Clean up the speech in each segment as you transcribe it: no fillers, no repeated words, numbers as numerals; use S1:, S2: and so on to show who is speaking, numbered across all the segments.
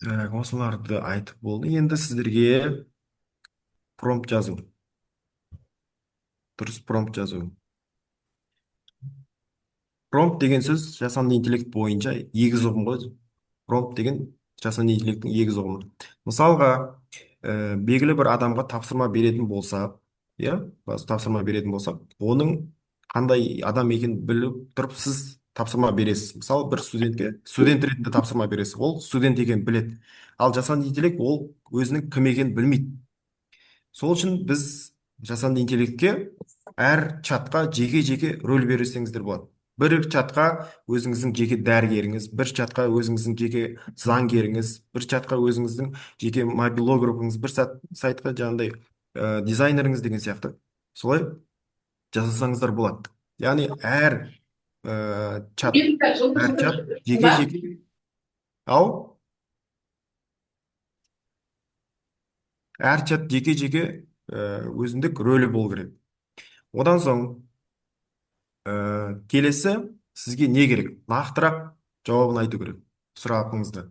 S1: Осыларды айтып болды. Енді сіздерге промпт жазу. Дұрыс промпт жазу. Промпт деген сөз жасанды интеллект бойынша егіз ұғым ғой. Промпт деген жасанды интеллекттің егіз ұғымы. Мысалға, белгілі бір адамға тапсырма беретін болсақ, иә, тапсырма беретін болсақ, оның қандай адам екенін біліп тұрып сіз тапсырма бересіз. Мысалы, бір студентке студент ретінде тапсырма бересіз. Ол студент екенін біледі. Ал жасанды интеллект ол өзінің кім екенін білмейді. Сол үшін біз жасанды интеллектке әр чатқа жеке-жеке рөл берсеңіздер болады. Бір чатқа өзіңіздің жеке дәрігеріңіз, бір чатқа өзіңіздің жеке заңгеріңіз, бір чатқа өзіңіздің жеке мобилографыңыз, бір сайтқа жаңағыдай дизайнеріңіз деген сияқты. Солай жасасаңыздар болады. Яғни чат, әр чат жеке-жеке, ау, әр чат жеке-жеке өзіндік рөлі болу керек. Одан соң келесі сізге не керек? Нақтырақ жауабын айту керек сұрағыңызды.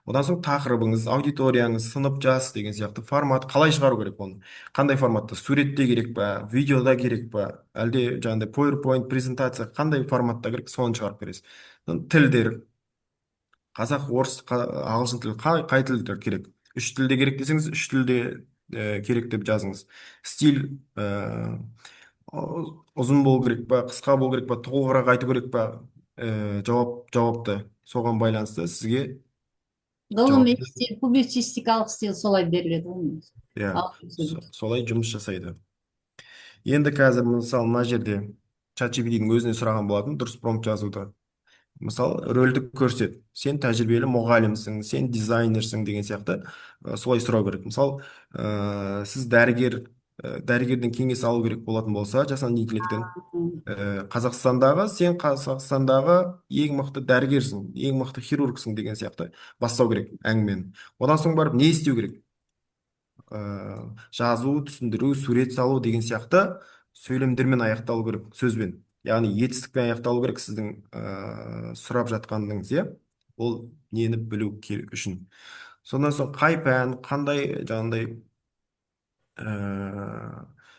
S1: Одан соң тақырыбыңыз, аудиторияңыз, сынып жас деген сияқты формат қалай шығару керек оны? Қандай форматта? Суретте керек па, видеода керек па, әлде жаңағыдай PowerPoint презентация қандай форматта керек, соны шығарып бересіз. Тілдер, қазақ, орыс, ағылшын тілі қай тілдер керек? Үш тілде керек десеңіз, үш тілде керек деп жазыңыз. Стиль ұзын болу керек па, қысқа болу керек па, толығырақ айту керек па, жауапты соған байланысты сізге
S2: Ғылыми
S1: жауап.
S2: стиль, публицистикалық стиль солай беріледі ғой негізі.
S1: Иә,
S2: Аудио
S1: солай жұмыс жасайды. Енді қазір мысалы мына жерде ChatGPT-дің өзіне сұраған болатын дұрыс промпт жазуды. Мысалы, рөлді көрсет. Сен тәжірибелі мұғалімсің, сен дизайнерсің деген сияқты солай сұрау керек. Мысалы, сіз дәрігерден кеңес алу керек болатын болса, жасанды интеллекттен, Қазақстандағы ең мықты дәрігерсің, ең мықты хирургсың деген сияқты бастау керек әңгімені. Одан соң барып не істеу керек? Жазу, түсіндіру, сурет салу деген сияқты сөйлемдермен аяқталу керек, сөзбен. Яғни етістікпен аяқталу керек сіздің сұрап жатқаныңыз, иә? Ол нені білу үшін. Содан соң қай пән, қандай жаңағыдай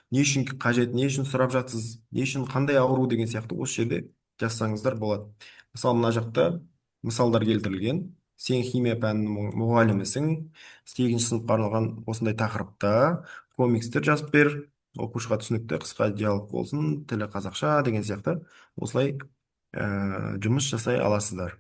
S1: не үшін қажет, не үшін сұрап жатсыз, не үшін қандай ауру деген сияқты осы жерде жазсаңыздар болады. Мысалы, мына жақта мысалдар келтірілген. Сен химия пәнінің мұғалімісің, 8-ші сыныпқа арналған осындай тақырыпта комикстер жазып бер, оқушыға түсінікті қысқа диалог болсын, тілі қазақша деген сияқты осылай жұмыс жасай аласыздар.